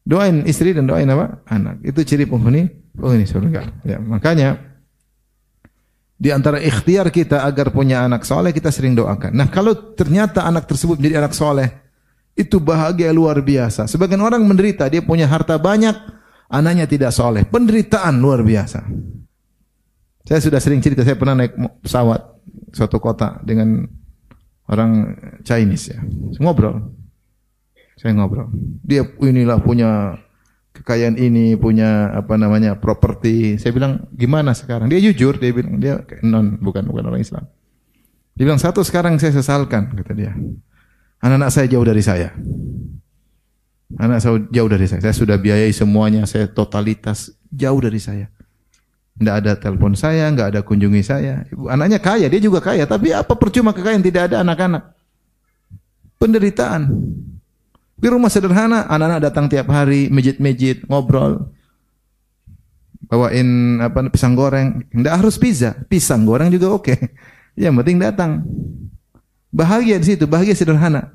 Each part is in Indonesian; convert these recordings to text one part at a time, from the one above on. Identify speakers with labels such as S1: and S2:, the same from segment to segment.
S1: Doain istri dan doain apa? Anak. Itu ciri penghuni surga. Ya, makanya di antara ikhtiar kita agar punya anak soleh, kita sering doakan. Nah, kalau ternyata anak tersebut menjadi anak soleh, itu bahagia luar biasa. Sebagian orang menderita, dia punya harta banyak, anaknya tidak soleh. Penderitaan luar biasa. Saya sudah sering cerita, saya pernah naik pesawat suatu kota dengan orang Chinese ya. Saya ngobrol. Dia inilah punya kekayaan ini, punya properti. Saya bilang, "Gimana sekarang?" Dia jujur, dia bilang dia bukan orang Islam. Dia bilang, "Satu sekarang saya sesalkan," kata dia. "Anak-anak saya jauh dari saya. Anak saya jauh dari saya. Saya sudah biayai semuanya, saya totalitas jauh dari saya. Tidak ada telepon saya, enggak ada kunjungi saya. Anaknya kaya, dia juga kaya, tapi apa percuma kekayaan tidak ada anak-anak? Penderitaan. Di rumah sederhana, anak-anak datang tiap hari, mijit-mijit, ngobrol. Bawain pisang goreng, enggak harus pizza, pisang goreng juga oke. Yang penting datang. Bahagia di situ, bahagia sederhana.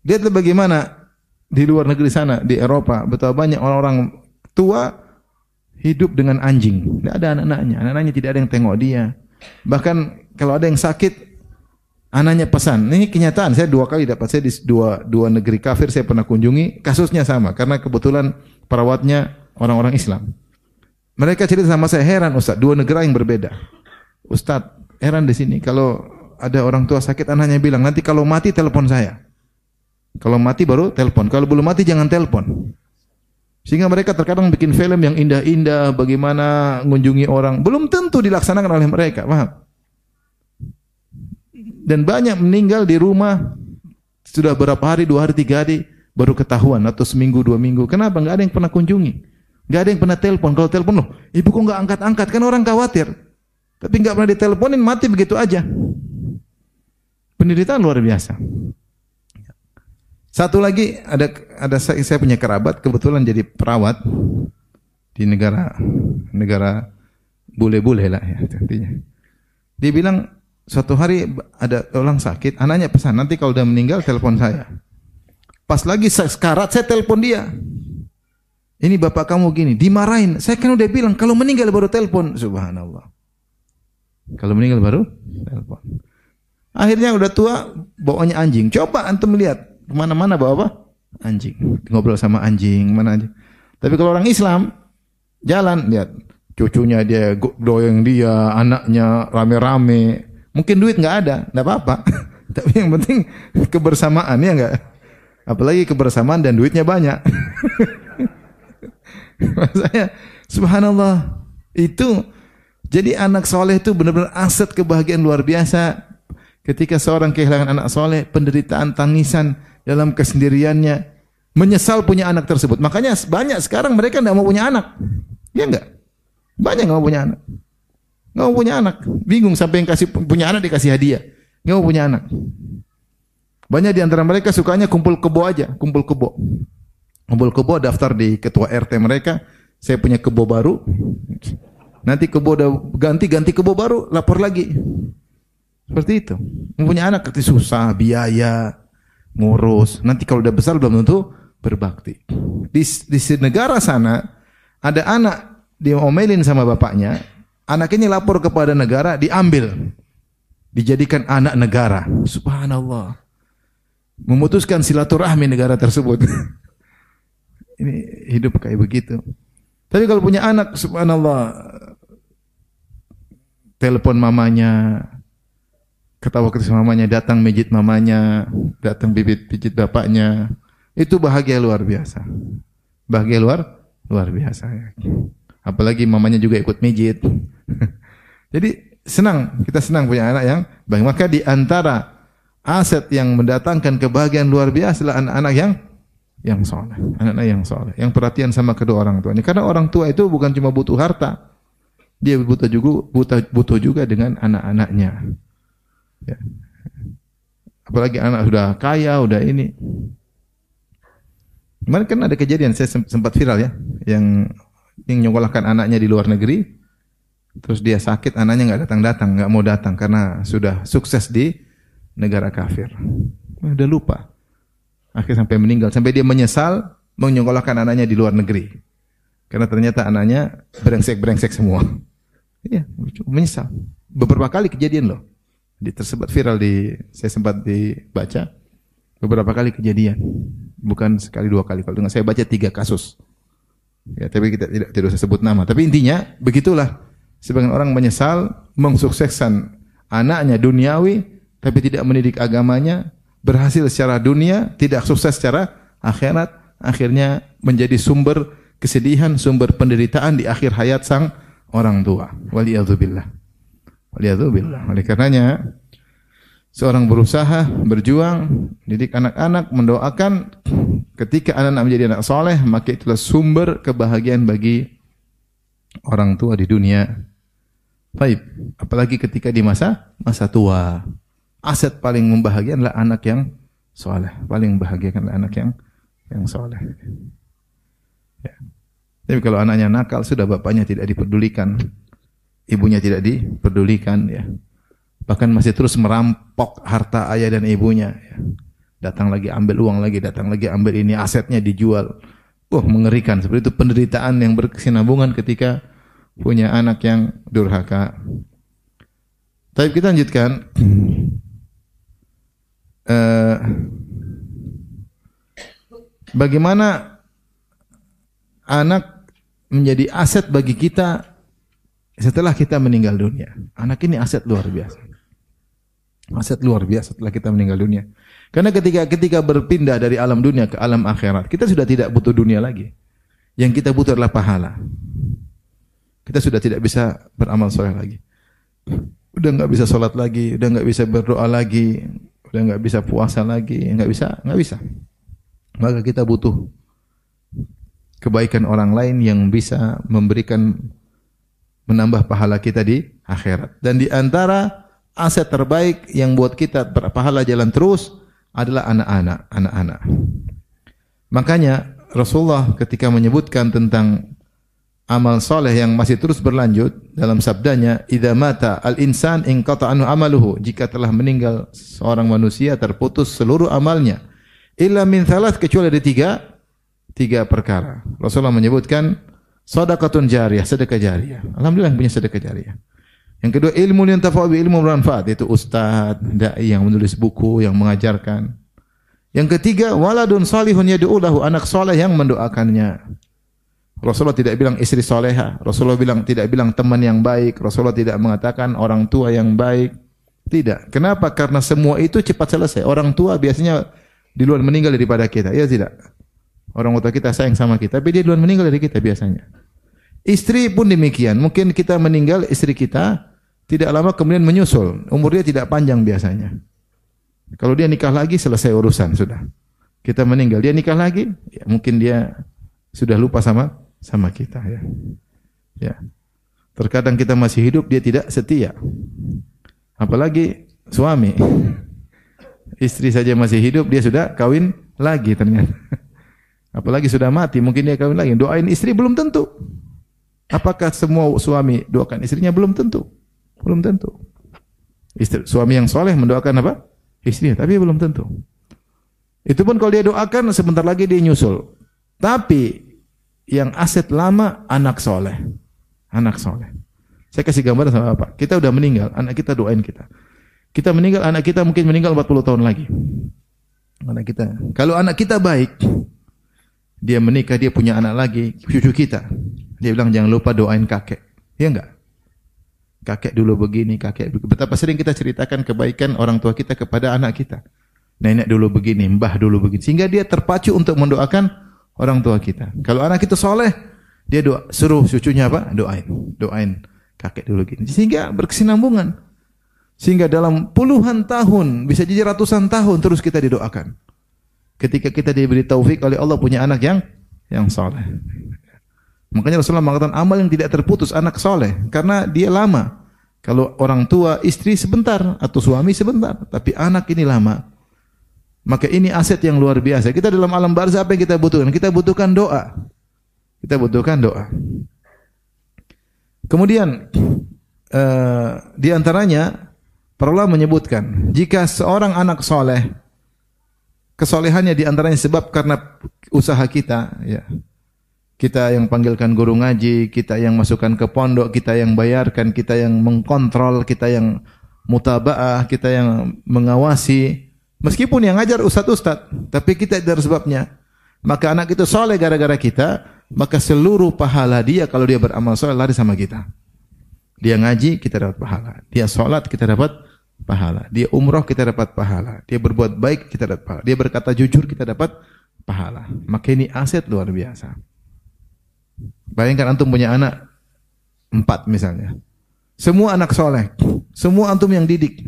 S1: Lihatlah bagaimana di luar negeri sana, di Eropa, betapa banyak orang-orang tua hidup dengan anjing. Tidak ada anak-anaknya. Anak-anaknya tidak ada yang tengok dia. Bahkan kalau ada yang sakit, anaknya pesan. Ini kenyataan. Saya 2 kali dapat. Saya di dua negeri kafir saya pernah kunjungi. Kasusnya sama. Karena kebetulan perawatnya orang-orang Islam. Mereka cerita sama saya, heran Ustaz. 2 negara yang berbeda. Ustaz, heran di sini. Kalau ada orang tua sakit, anaknya bilang, nanti kalau mati telepon saya. Kalau mati baru telepon. Kalau belum mati jangan telepon. Sehingga mereka terkadang bikin film yang indah-indah, bagaimana mengunjungi orang. Belum tentu dilaksanakan oleh mereka, paham? Dan banyak meninggal di rumah, sudah berapa hari, 2 hari, 3 hari, baru ketahuan, atau seminggu, 2 minggu. Kenapa? Enggak ada yang pernah kunjungi. Enggak ada yang pernah telepon. Kalau telepon, loh, ibu kok enggak angkat-angkat? Kan orang khawatir. Tapi enggak pernah diteleponin, mati begitu aja. Penderitaan luar biasa. Satu lagi, ada saya punya kerabat kebetulan jadi perawat di negara bule-bule lah ya intinya. Dia bilang suatu hari ada orang sakit, anaknya pesan, nanti kalau udah meninggal telepon saya. Pas lagi sekarat saya telepon dia. Ini bapak kamu gini, dimarahin. Saya kan udah bilang kalau meninggal baru telepon. Subhanallah. Kalau meninggal baru telepon. Akhirnya udah tua, bawanya anjing. Coba antum lihat. Kemana-mana bawa apa? Anjing. Ngobrol sama anjing, mana anjing. Tapi kalau orang Islam, jalan, lihat. Cucunya dia, doyong dia, anaknya rame-rame. Mungkin duit nggak ada, nggak apa-apa. Tapi yang penting kebersamaan, ya nggak? Apalagi kebersamaan dan duitnya banyak. Maksudnya, subhanallah. Itu, jadi anak soleh itu benar-benar aset kebahagiaan luar biasa. Ketika seorang kehilangan anak soleh, penderitaan, tangisan dalam kesendiriannya, menyesal punya anak tersebut. Makanya banyak sekarang mereka tidak mau punya anak. Ya enggak? Banyak nggak mau punya anak. Nggak mau punya anak. Bingung sampai yang kasih punya anak dikasih hadiah. Nggak mau punya anak. Banyak di antara mereka sukanya kumpul kebo aja. Kumpul kebo. Kumpul kebo, daftar di ketua RT mereka. Saya punya kebo baru. Nanti kebo udah ganti kebo baru, lapor lagi. Seperti itu. Mempunyai anak itu susah, biaya, ngurus. Nanti kalau udah besar belum tentu berbakti. Di negara sana ada anak diomelin sama bapaknya, anak ini lapor kepada negara, diambil, dijadikan anak negara. Subhanallah. Memutuskan silaturahmi negara tersebut. Ini hidup kayak begitu. Tapi kalau punya anak, subhanallah, telepon mamanya, ketawa-ketiwi mamanya, datang mijit mamanya, datang pijit bapaknya. Itu bahagia luar biasa. Bahagia luar biasa. Apalagi mamanya juga ikut mijit. Jadi senang, kita senang punya anak yang baik. Maka di antara aset yang mendatangkan kebahagiaan luar biasa adalah anak-anak yang soleh. Anak-anak yang soleh, yang perhatian sama kedua orang tuanya. Karena orang tua itu bukan cuma butuh harta, dia butuh juga dengan anak-anaknya. Ya. Apalagi anak sudah kaya, udah ini. Kemarin kan ada kejadian, saya sempat viral ya, yang nyekolahkan anaknya di luar negeri, terus dia sakit, anaknya nggak mau datang karena sudah sukses di negara kafir. Udah lupa. Akhirnya sampai meninggal, sampai dia menyesal, menyekolahkan anaknya di luar negeri. Karena ternyata anaknya brengsek-brengsek semua. Iya, menyesal. Beberapa kali kejadian loh. Tersebar viral saya sempat dibaca beberapa kali kejadian. Bukan sekali dua kali. Kalau dengan saya baca 3 kasus. Ya, tapi kita tidak usah sebut nama. Tapi intinya begitulah. Sebagian orang menyesal mensukseskan anaknya duniawi tapi tidak mendidik agamanya, berhasil secara dunia, tidak sukses secara akhirat, akhirnya menjadi sumber kesedihan, sumber penderitaan di akhir hayat sang orang tua. Waliyadzubillah. Waliyadzubillah. Oleh karenanya seorang berusaha, berjuang, didik anak-anak, mendoakan ketika anak-anak menjadi anak soleh, maka itulah sumber kebahagiaan bagi orang tua di dunia. Baik, apalagi ketika di masa tua. Aset paling membahagiakan adalah anak yang soleh. Paling membahagiakan adalah anak yang soleh. Ya. Tapi kalau anaknya nakal, sudah bapaknya tidak dipedulikan, ibunya tidak dipedulikan, ya. Bahkan masih terus merampok harta ayah dan ibunya. Ya. Datang lagi ambil uang lagi, datang lagi ambil ini, asetnya dijual. Mengerikan. Seperti itu penderitaan yang berkesinambungan ketika punya anak yang durhaka. Tapi kita lanjutkan. Bagaimana anak menjadi aset bagi kita setelah kita meninggal dunia. Anak ini aset luar biasa. Aset luar biasa setelah kita meninggal dunia. Karena ketika berpindah dari alam dunia ke alam akhirat, kita sudah tidak butuh dunia lagi. Yang kita butuh adalah pahala. Kita sudah tidak bisa beramal soleh lagi. Udah enggak bisa salat lagi, udah enggak bisa berdoa lagi, udah enggak bisa puasa lagi, enggak bisa. Maka kita butuh kebaikan orang lain yang bisa menambah pahala kita di akhirat. Dan di antara aset terbaik yang buat kita berpahala jalan terus adalah anak-anak. Makanya Rasulullah ketika menyebutkan tentang amal soleh yang masih terus berlanjut dalam sabdanya, "Idza mata al-insan inqata anhu amaluhu." Jika telah meninggal seorang manusia terputus seluruh amalnya. Illa min thalath, kecuali ada tiga perkara. Rasulullah menyebutkan shadaqatun jariyah, sedekah jariyah. Alhamdulillah punya sedekah jariyah. Yang kedua, ilmu yang tafa'u bi ilmu bermanfaat, itu ustaz, dai yang menulis buku, yang mengajarkan. Yang ketiga, waladun salihun yad'u lahu, anak saleh yang mendoakannya. Rasulullah tidak bilang istri soleha, Rasulullah tidak bilang teman yang baik, Rasulullah tidak mengatakan orang tua yang baik. Tidak. Kenapa? Karena semua itu cepat selesai. Orang tua biasanya duluan meninggal daripada kita, ya tidak? Orang tua kita sayang sama kita, tapi dia duluan meninggal dari kita biasanya. Istri pun demikian. Mungkin kita meninggal, istri kita tidak lama kemudian menyusul. Umur dia tidak panjang biasanya. Kalau dia nikah lagi, selesai urusan sudah. Kita meninggal, dia nikah lagi, ya mungkin dia sudah lupa sama kita, ya. Ya. Terkadang kita masih hidup, dia tidak setia. Apalagi suami. Istri saja masih hidup, dia sudah kawin lagi ternyata. Apalagi sudah mati, mungkin dia kawin lagi. Doain istri belum tentu. Apakah semua suami doakan istrinya? Belum tentu. Belum tentu. Suami yang soleh mendoakan apa? Istrinya, tapi belum tentu. Itu pun kalau dia doakan, sebentar lagi dia nyusul. Tapi yang aset lama, anak soleh. Anak soleh. Saya kasih gambaran sama Bapak. Kita udah meninggal, anak kita doain kita. Kita meninggal, anak kita mungkin meninggal 40 tahun lagi. Anak kita. Kalau anak kita baik, dia menikah, dia punya anak lagi, cucu kita. Dia bilang jangan lupa doain kakek. Iya enggak? Kakek dulu begini, kakek begini. Betapa sering kita ceritakan kebaikan orang tua kita kepada anak kita. Nenek dulu begini, mbah dulu begini. Sehingga dia terpacu untuk mendoakan orang tua kita. Kalau anak itu soleh, dia suruh cucunya apa? Doain kakek dulu gini. Sehingga berkesinambungan. Sehingga dalam puluhan tahun, bisa jadi ratusan tahun terus kita didoakan. Ketika kita diberi taufik oleh Allah punya anak yang soleh. Makanya Rasulullah mengatakan amal yang tidak terputus anak soleh. Karena dia lama. Kalau orang tua, istri sebentar. Atau suami sebentar. Tapi anak ini lama. Maka ini aset yang luar biasa. Kita dalam alam barzah apa yang kita butuhkan? Kita butuhkan doa. Kita butuhkan doa. Kemudian di antaranya para ulama menyebutkan jika seorang anak soleh kesolehannya di antaranya sebab karena usaha kita, ya. Kita yang panggilkan guru ngaji, kita yang masukkan ke pondok, kita yang bayarkan, kita yang mengkontrol, kita yang mutabaah, kita yang mengawasi. Meskipun yang ngajar ustaz-ustaz, tapi kita dari sebabnya. Maka anak itu soleh gara-gara kita, maka seluruh pahala dia kalau dia beramal soleh lari sama kita. Dia ngaji, kita dapat pahala. Dia sholat, kita dapat pahala. Dia umroh, kita dapat pahala. Dia berbuat baik, kita dapat pahala. Dia berkata jujur, kita dapat pahala. Maka ini aset luar biasa. Bayangkan antum punya anak 4 misalnya. Semua anak soleh. Semua antum yang didik.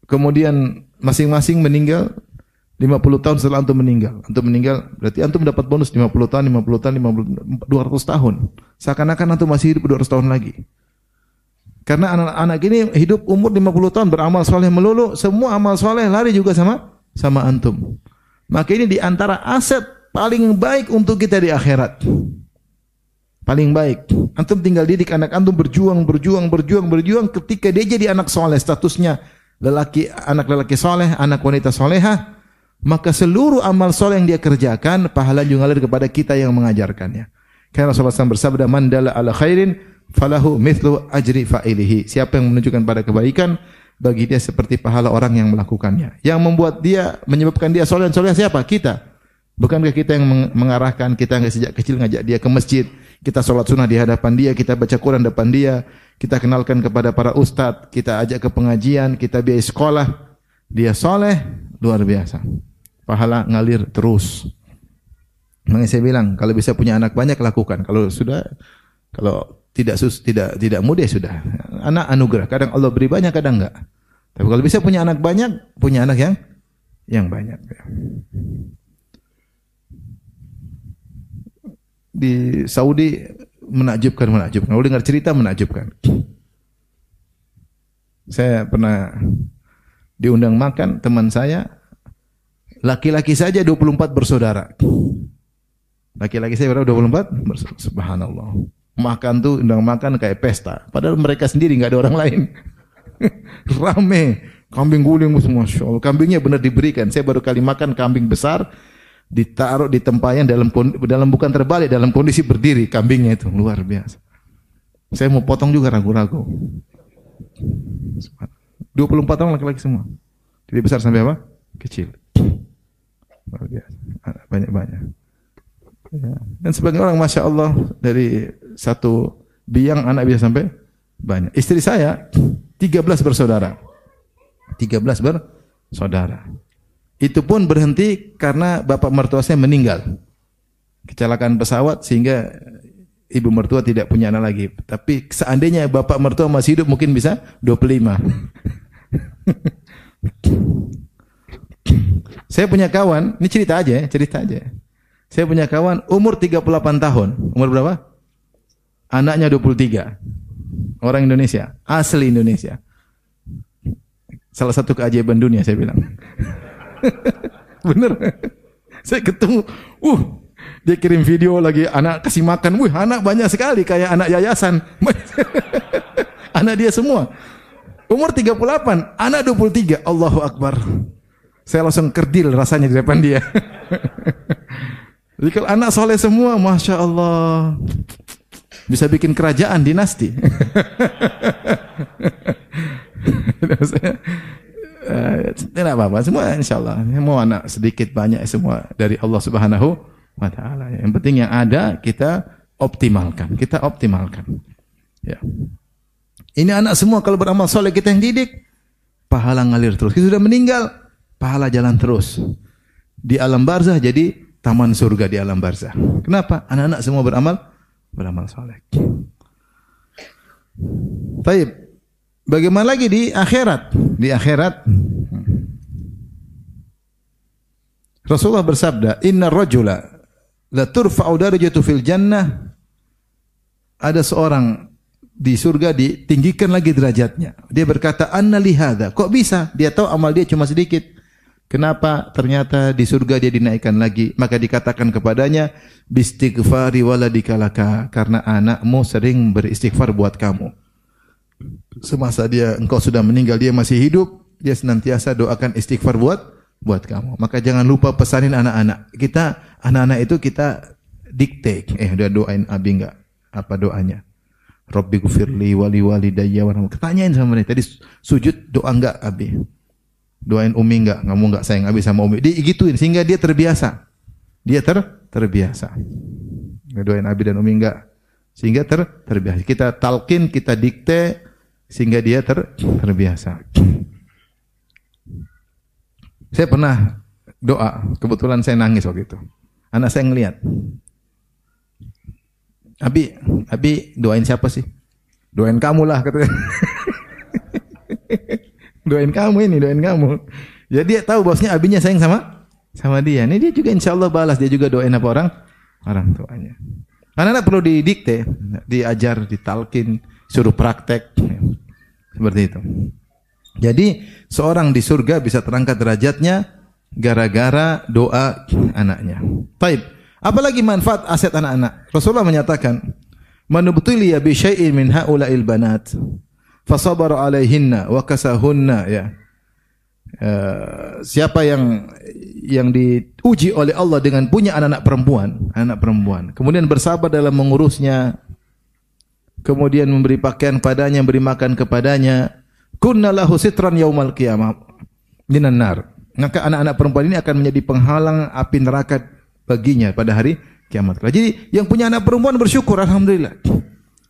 S1: Kemudian masing-masing meninggal 50 tahun setelah antum meninggal. Antum meninggal berarti antum dapat bonus 50 tahun, 50 tahun, 200 tahun. Seakan-akan antum masih hidup 200 tahun lagi. Karena anak-anak ini hidup umur 50 tahun beramal soleh melulu. Semua amal soleh lari juga sama antum. Maka ini di antara aset paling baik untuk kita di akhirat. Paling baik. Antum tinggal didik anak antum berjuang. Ketika dia jadi anak soleh, statusnya anak lelaki soleh, anak wanita solehah, maka seluruh amal soleh yang dia kerjakan, pahala juga ngalir kepada kita yang mengajarkannya. Karena Rasulullah SAW bersabda, "Man dalla ala khairin, falahu mithlu ajri fa'ilihi." Siapa yang menunjukkan pada kebaikan, bagi dia seperti pahala orang yang melakukannya. Yang membuat dia, menyebabkan dia soleh siapa? Kita. Bukankah kita yang mengarahkan, kita yang sejak kecil ngajak dia ke masjid, kita sholat sunnah di hadapan dia, kita baca Quran depan dia, kita kenalkan kepada para ustadz, kita ajak ke pengajian, kita biayai sekolah, dia soleh, luar biasa. Pahala ngalir terus. Makanya saya bilang, kalau bisa punya anak banyak lakukan. Kalau tidak mudah sudah. Anak anugerah. Kadang Allah beri banyak, kadang enggak. Tapi kalau bisa punya anak banyak, punya anak yang banyak. Di Saudi menakjubkan. Kalau dengar cerita menakjubkan. Saya pernah diundang makan teman saya, laki-laki saja 24 bersaudara. Laki-laki saya berapa? 24 bersaudara. Subhanallah. Makan tuh undang makan kayak pesta. Padahal mereka sendiri enggak ada orang lain. Rame. Kambing guling semua. Masya Allah. Kambingnya benar diberikan. Saya baru kali makan kambing besar, ditaruh di tempayan dalam bukan terbalik, dalam kondisi berdiri kambingnya itu, luar biasa. Saya mau potong juga ragu-ragu. 24 orang laki-laki semua. Jadi besar sampai apa? Kecil. Luar biasa. Banyak-banyak. Ya. Dan sebagian orang Masya Allah dari satu biang anak bisa sampai banyak. Istri saya 13 bersaudara. 13 bersaudara. Itu pun berhenti karena bapak mertua saya meninggal. Kecelakaan pesawat sehingga ibu mertua tidak punya anak lagi. Tapi seandainya bapak mertua masih hidup mungkin bisa 25. Saya punya kawan, ini cerita aja. Saya punya kawan umur 38 tahun. Umur berapa? Anaknya 23. Orang Indonesia, asli Indonesia. Salah satu keajaiban dunia saya bilang. Bener. Saya ketemu, dia kirim video lagi anak kasih makan. Anak banyak sekali kayak anak yayasan. Anak dia semua. Umur 38, anak 23. Allahu Akbar. Saya langsung kerdil rasanya di depan dia. Jadi kalau anak soleh semua, Masya Allah, bisa bikin kerajaan dinasti. Tidak apa-apa, semua insya Allah. Mau anak sedikit banyak semua dari Allah Subhanahu wa Ta'ala. Yang penting yang ada kita optimalkan. Ya. Ini anak semua kalau beramal soleh kita yang didik, pahala ngalir terus. Kita sudah meninggal, pahala jalan terus. Di alam barzah jadi taman surga di alam barzah. Kenapa? Anak-anak semua beramal soleh. Baik. Bagaimana lagi di akhirat? Di akhirat Rasulullah bersabda, "Innar rajula la turfa'u darajatu fil jannah." Ada seorang di surga ditinggikan lagi derajatnya. Dia berkata, "Anna li hadza?" Kok bisa? Dia tahu amal dia cuma sedikit. Kenapa? Ternyata di surga dia dinaikkan lagi. Maka dikatakan kepadanya, "Bistighfari waladika laka." Karena anakmu sering beristighfar buat kamu. Semasa engkau sudah meninggal, dia masih hidup, dia senantiasa doakan istighfar buat kamu. Maka jangan lupa pesanin anak-anak. Anak-anak itu kita dikte. Udah doain Abi enggak? Apa doanya? Rabbi gufirli wali walidayya warhamhum. Tanyain sama mereka. Tadi sujud doa enggak Abi? Doain Umi enggak? Kamu enggak sayang Abi sama Umi? Digituin sehingga dia terbiasa. Dia terbiasa. Doain Abi dan Umi enggak? Sehingga terbiasa. Kita talqin, kita dikte sehingga dia terbiasa. Saya pernah doa, kebetulan saya nangis waktu itu. Anak saya ngelihat. Abi doain siapa sih? Doain kamu lah katanya. Doain kamu. Jadi dia tahu bahwasanya abinya sayang sama dia. Ini dia juga insya Allah balas. Dia juga doain apa orang tuanya. Anak-anak perlu didikte, diajar, ditalkin, suruh praktek. Seperti itu. Jadi seorang di surga bisa terangkat derajatnya gara-gara doa anaknya. Taib. Apalagi manfaat aset anak-anak? Rasulullah menyatakan, "Man ubtuliya bi syai'in min haula'il banat, fasabara 'alaihinna wa kasahunna." Ya. Siapa yang diuji oleh Allah dengan punya anak perempuan, kemudian bersabar dalam mengurusnya, kemudian memberi pakaian padanya, memberi makan kepadanya, kunna lahu sitran yaumal qiyamah minan nar. Maka anak-anak perempuan ini akan menjadi penghalang api neraka baginya pada hari kiamat. Jadi yang punya anak perempuan bersyukur, alhamdulillah.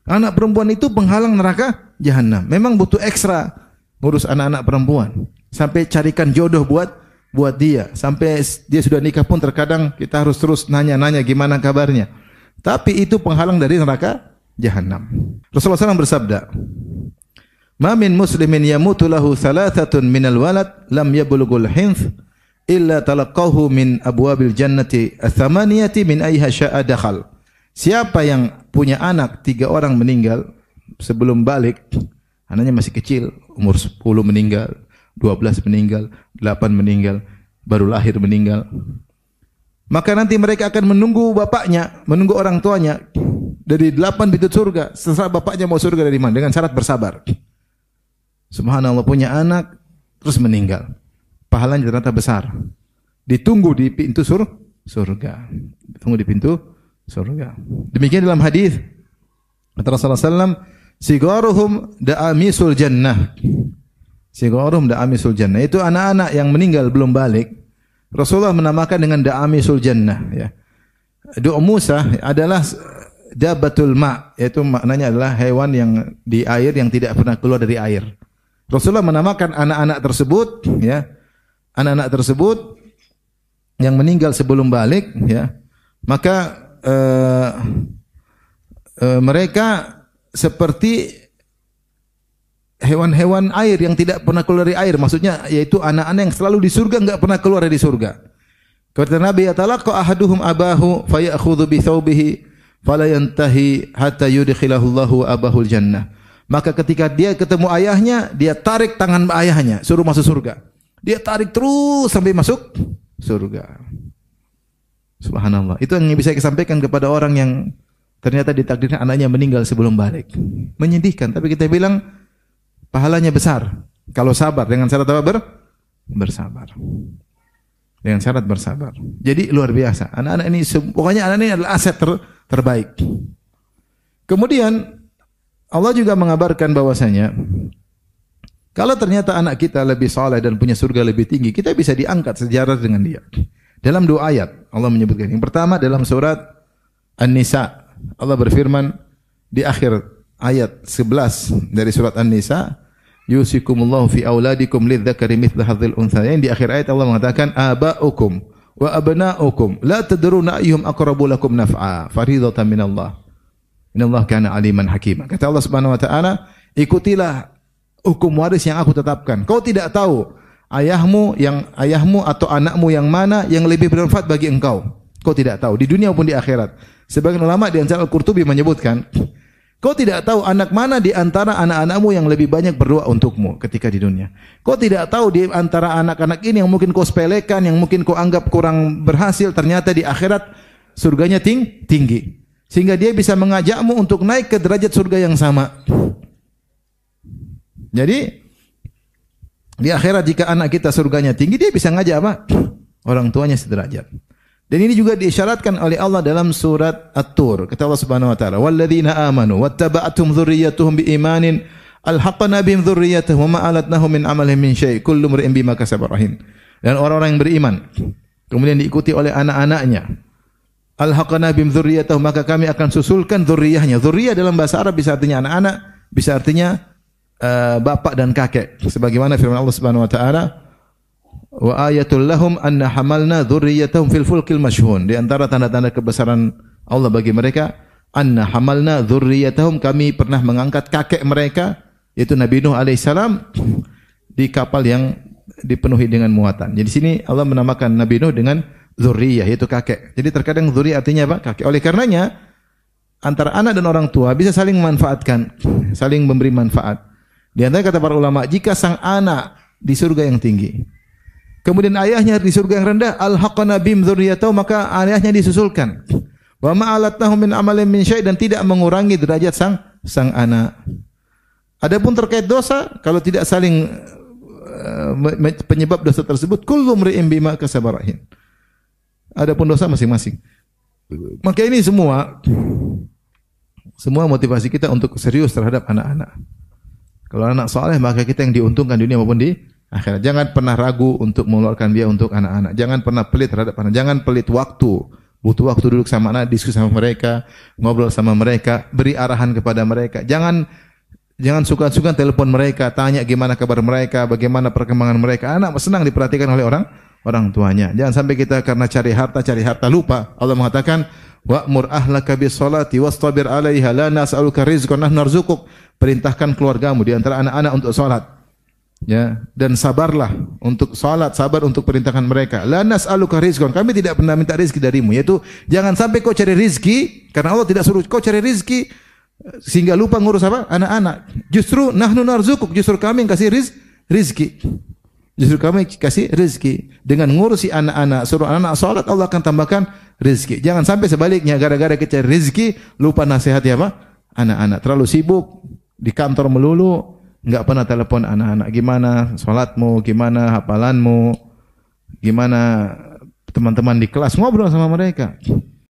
S1: Anak perempuan itu penghalang neraka jahanam. Memang butuh ekstra ngurus anak-anak perempuan. Sampai carikan jodoh buat dia. Sampai dia sudah nikah pun terkadang kita harus terus nanya-nanya gimana kabarnya. Tapi itu penghalang dari neraka jahanam. Rasulullah SAW bersabda, "Ma min muslimin yamutu lahu thalathatun minal walad lam yablughul hinth illa talaqahu min abwabil jannati ats-tsamaniyati min ayha syaa dakhal." Siapa yang punya anak 3 orang meninggal sebelum balik, anaknya masih kecil, umur 10 meninggal, 12 meninggal, 8 meninggal, baru lahir meninggal. Maka nanti mereka akan menunggu bapaknya, menunggu orang tuanya dari 8 pintu surga. Setelah bapaknya mau surga dari mana? Dengan syarat bersabar. Subhanallah, punya anak terus meninggal. Pahalanya ternyata besar. Ditunggu di pintu surga. Ditunggu di pintu surga. Demikian dalam hadis kata Rasulullah SAW, sigaruhum da'amisul jannah. Sigaruhum da'amisul jannah. Itu anak-anak yang meninggal belum balik. Rasulullah menamakan dengan da'amisul jannah. Ya. Doa Musa adalah dabatul ma', yaitu maknanya adalah hewan yang di air yang tidak pernah keluar dari air. Rasulullah menamakan anak-anak tersebut, ya, anak-anak tersebut yang meninggal sebelum balik, ya, maka mereka seperti hewan-hewan air yang tidak pernah keluar dari air. Maksudnya yaitu anak-anak yang selalu di surga, enggak pernah keluar dari surga. Kata Nabi, "Yatalaqa ahaduhum abahu fayakhudhu bi thawbihi fala yantahi hatta yudkhilahu Allahu abahul jannah." Maka ketika dia ketemu ayahnya, dia tarik tangan ayahnya, suruh masuk surga. Dia tarik terus sampai masuk surga. Subhanallah. Itu yang bisa saya sampaikan kepada orang yang ternyata ditakdirkan anaknya meninggal sebelum balik. Menyedihkan, tapi kita bilang pahalanya besar kalau sabar dengan syarat apa? Bersabar. Dengan syarat bersabar. Jadi luar biasa. Anak-anak ini pokoknya anak ini adalah aset terbaik. Kemudian Allah juga mengabarkan bahwasanya kalau ternyata anak kita lebih saleh dan punya surga lebih tinggi, kita bisa diangkat sejarah dengan dia. Dalam 2 ayat Allah menyebutkan. Yang pertama dalam surat An-Nisa. Allah berfirman di akhir ayat 11 dari surat An-Nisa, yusikumullahu fi auladikum lidzakari mithlu hadzal unthayain. Di akhir ayat Allah mengatakan aba'ukum wa abna'ukum la tadruna ayyuhum aqrabu lakum naf'a faridatan minallah. Innallaha kana aliman hakima. Kata Allah Subhanahu wa taala, ikutilah hukum waris yang aku tetapkan. Kau tidak tahu ayahmu atau anakmu yang mana yang lebih bermanfaat bagi engkau. Kau tidak tahu di dunia maupun di akhirat. Sebagian ulama di antara Al-Qurtubi menyebutkan, kau tidak tahu anak mana di antara anak-anakmu yang lebih banyak berdoa untukmu ketika di dunia. Kau tidak tahu di antara anak-anak ini yang mungkin kau sepelekan, yang mungkin kau anggap kurang berhasil, ternyata di akhirat surganya tinggi. Sehingga dia bisa mengajakmu untuk naik ke derajat surga yang sama. Jadi Di akhirat jika anak kita surganya tinggi, dia bisa ngajak apa? Orang tuanya sederajat. Dan ini juga diisyaratkan oleh Allah dalam surat At-Tur. Kata Allah Subhanahu wa taala, "Walladzina amanu wattaba'atuhum dzurriyyatuhum biimanin alhaqna bihim dzurriyyatahum wa ma alatnahum min amalihim min syai' kullu imrin bima kasaba rahin." Dan orang-orang yang beriman kemudian diikuti oleh anak-anaknya. Alhaqna bihim dzurriyyatahum, maka kami akan susulkan dzurriyyahnya. Dzurriyyah dalam bahasa Arab bisa artinya anak-anak, bisa artinya bapak dan kakek, sebagaimana firman Allah Subhanahu wa taala, wa ayatul lahum anna hamalna dzurriyyatahum fil fulkil mashhun. Di antara tanda-tanda kebesaran Allah bagi mereka, anna hamalna dzurriyyatahum, kami pernah mengangkat kakek mereka yaitu Nabi Nuh alaihissalam di kapal yang dipenuhi dengan muatan. Jadi sini Allah menamakan Nabi Nuh dengan dzurriyyah, yaitu kakek. Jadi terkadang dzurriyyah artinya apa? Kakek. Oleh karenanya antara anak dan orang tua bisa saling memanfaatkan, saling memberi manfaat. Di antara kata para ulama, jika sang anak di surga yang tinggi, kemudian ayahnya di surga yang rendah, alhaqna bihim dzurriyyatahu, maka ayahnya disusulkan. Wa ma alatnahum min amalin min syai', dan tidak mengurangi derajat sang anak. Adapun terkait dosa, kalau tidak saling penyebab dosa tersebut, kullu mri'in bima kasaba rahin. Adapun dosa masing-masing. Maka ini semua motivasi kita untuk serius terhadap anak-anak. Kalau anak saleh, maka kita yang diuntungkan dunia maupun di akhirat. Jangan pernah ragu untuk mengeluarkan biaya untuk anak-anak. Jangan pernah pelit terhadap anak. Jangan pelit waktu. Butuh waktu duduk sama anak, diskusi sama mereka, ngobrol sama mereka, beri arahan kepada mereka. Jangan suka-suka telepon mereka, tanya gimana kabar mereka, bagaimana perkembangan mereka. Anak senang diperhatikan oleh orang tuanya. Jangan sampai kita karena cari harta lupa. Allah mengatakan, wa'mur ahlaka bis salati wastabir 'alaiha la nas'aluka rizqan nahnu narzuquk. Perintahkan keluargamu di antara anak-anak untuk salat. Ya, dan sabarlah untuk salat, sabar untuk perintahkan mereka. La nas'aluka rizqan. Kami tidak pernah minta rezeki darimu, yaitu jangan sampai kau cari rezeki karena Allah tidak suruh kau cari rezeki sehingga lupa ngurus apa? Anak-anak. Justru nahnu narzuquk, justru kami yang kasih rezeki. Justru kami kasih rezeki. Dengan ngurusi anak-anak, suruh anak-anak salat, Allah akan tambahkan rezeki. Jangan sampai sebaliknya, gara-gara kita cari rezeki, lupa nasihati apa? Anak-anak. Terlalu sibuk, di kantor melulu, enggak pernah telepon anak-anak. Gimana salatmu, gimana hafalanmu, gimana teman-teman di kelas, ngobrol sama mereka.